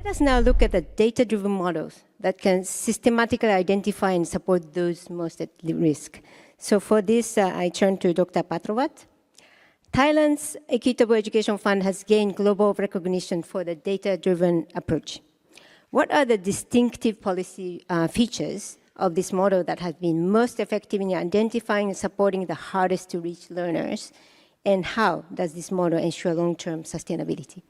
us now look at the data-driven models that can systematically identify and support those most at risk. So for this, I turn to Dr. Patrawat. Thailand's Equitable Education Fund has gained global recognition for the data-driven approach. What are the distinctive policy features of this model that has been most effective in identifying and supporting the hardest to reach learners? And how does this model ensure long-term sustainability?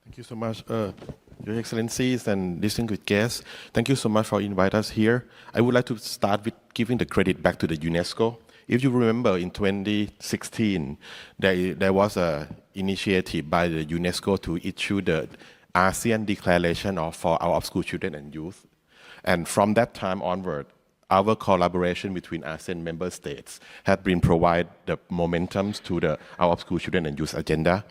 Thank you so much, Your Excellencies and distinguished guests. Thank you so much for inviting us here. I would like to start with giving the credit back to the UNESCO. If you remember, in 2016, there was an initiative by the UNESCO to issue the ASEAN Declaration for our school children and youth. And from that time onward, our collaboration between ASEAN member states has been provide the momentums to our school children and youth agenda.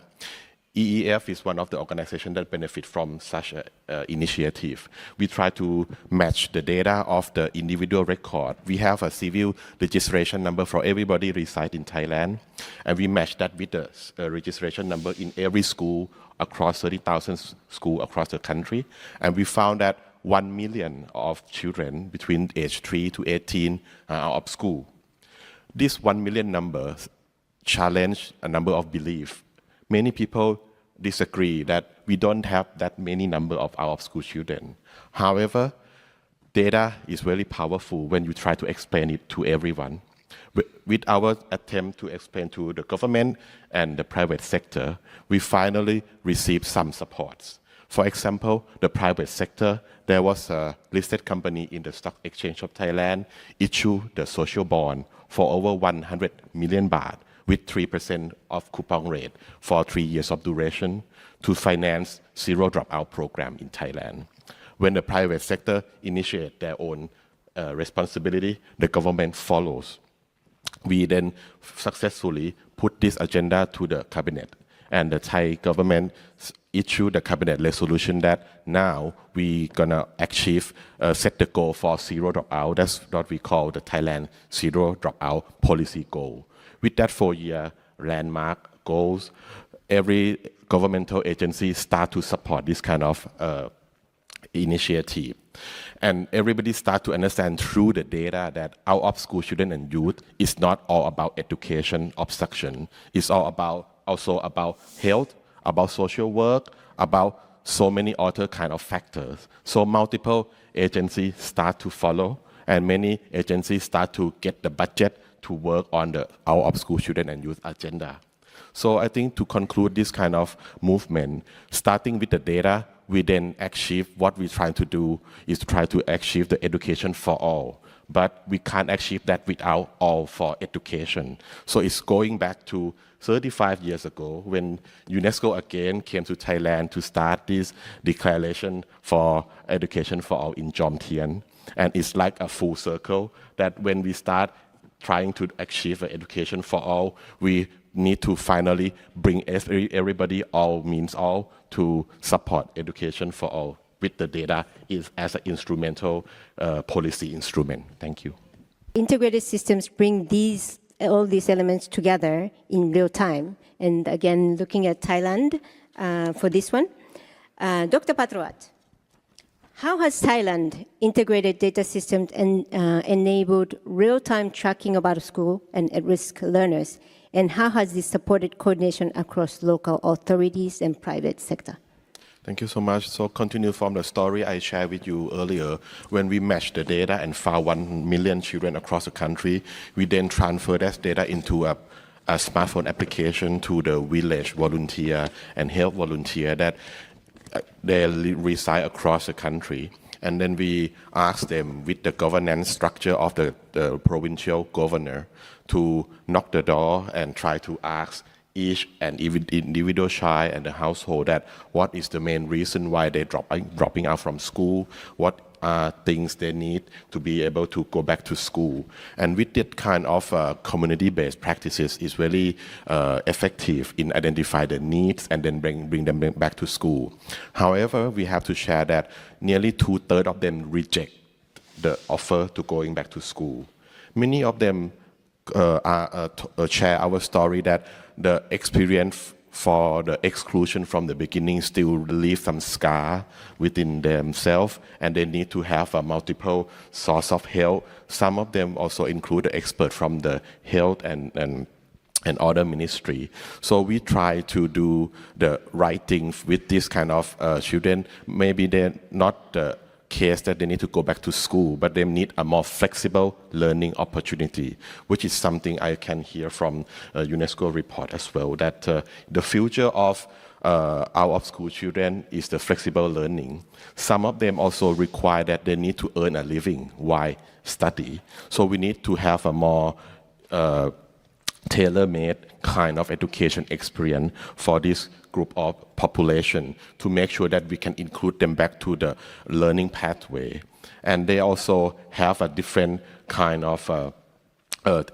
EEF is one of the organizations that benefit from such an initiative. We try to match the data of the individual record. We have a civil registration number for everybody reside in Thailand, and we match that with the registration number in every school across 30,000 schools across the country. And we found that 1 million of children between age 3 to 18 are out of school. This 1 million number challenge a number of beliefs. Many people disagree that we don't have that many number of out-of-school children. However, data is very powerful when you try to explain it to everyone. With our attempt to explain to the government and the private sector, we finally received some supports. For example, the private sector, there was a listed company in the Stock Exchange of Thailand issue the social bond for over 100 million baht with 3% of coupon rate for 3 years of duration to finance Zero Dropout program in Thailand. When the private sector initiate their own responsibility, the government follows. We then successfully put this agenda to the cabinet, and the Thai government issued the cabinet resolution that now we gonna achieve, set the goal for zero dropout. That's what we call the Thailand Zero Dropout policy goal. With that 4-year landmark goals, every governmental agency start to support this kind of initiative. And everybody start to understand through the data that out of school children and youth is not all about education obstruction. It's also about health, about social work, about so many other kind of factors. So multiple agencies start to follow, and many agencies start to get the budget to work on the out of school children and youth agenda. So I think to conclude this kind of movement, starting with the data, we then achieve what we're trying to do is to try to achieve the education for all. But we can't achieve that without all for education. So it's going back to 35 years ago when UNESCO again came to Thailand to start this declaration for education for all in Jom Tien. And it's like a full circle that when we start trying to achieve education for all, we need to finally bring everybody, all means all, to support education for all with the data as an instrumental policy instrument. Thank you. Integrated systems bring all these elements together in real time. And again, looking at Thailand for this one, Dr. Patrawat, how has Thailand integrated data systems and enabled real-time tracking about school and at-risk learners? And how has this supported coordination across local authorities and private sector? Thank you so much. So continue from the story I shared with you earlier. When we matched the data and found 1 million children across the country, we then transferred that data into a smartphone application to the village volunteer and health volunteer that they reside across the country. And then we asked them with the governance structure of the provincial governor to knock the door and try to ask each and individual child and the household that what is the main reason why they're dropping out from school, what are things they need to be able to go back to school. And with that kind of community-based practices is really effective in identifying the needs and then bring them back to school. However, we have to share that nearly 2/3 of them reject the offer to going back to school. Many of them share our story that the experience for the exclusion from the beginning still leave some scar within themselves, and they need to have a multiple source of help. Some of them also include the expert from the health and other ministry. So we try to do the right thing with this kind of children. Maybe they're not the case that they need to go back to school, but they need a more flexible learning opportunity, which is something I can hear from UNESCO report as well, that the future of out of school children is the flexible learning. Some of them also require that they need to earn a living while study. So we need to have a more tailor-made kind of education experience for this group of population to make sure that we can include them back to the learning pathway. And they also have a different kind of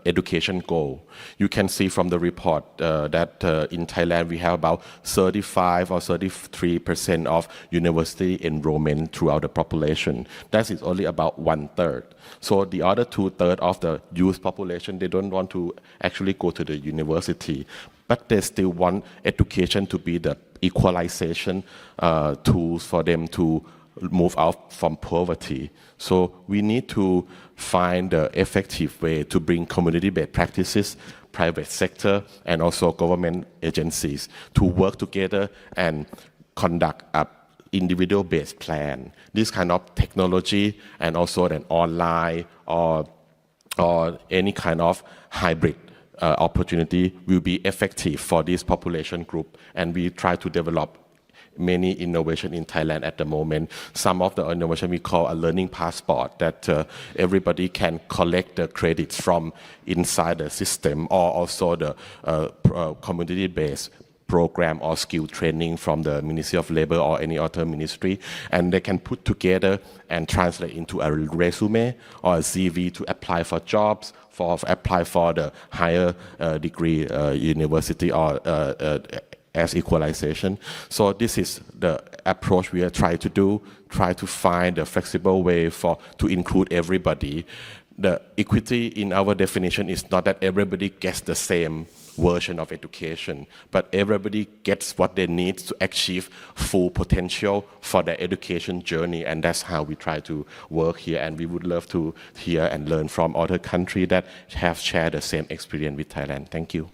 education goal. You can see from the report that in Thailand we have about 35 or 33% of university enrollment throughout the population. That is only about 1/3. So the other 2/3 of the youth population, they don't want to actually go to the university, but they still want education to be the equalization tools for them to move out from poverty. So we need to find the effective way to bring community-based practices, private sector, and also government agencies to work together and conduct a individual-based plan. This kind of technology and also an online or any kind of hybrid opportunity will be effective for this population group, and we try to develop many innovation in Thailand at the moment. Some of the innovation we call a learning passport, that everybody can collect the credits from inside the system, or also the community-based program or skill training from the Ministry of Labor or any other ministry, and they can put together and translate into a resume or a CV to apply for jobs, apply for the higher degree university or as equalization. So this is the approach we are trying to do, try to find a flexible way to include everybody. The equity in our definition is not that everybody gets the same version of education, but everybody gets what they need to achieve full potential for their education journey, and that's how we try to work here. And we would love to hear and learn from other countries that have shared the same experience with Thailand. Thank you.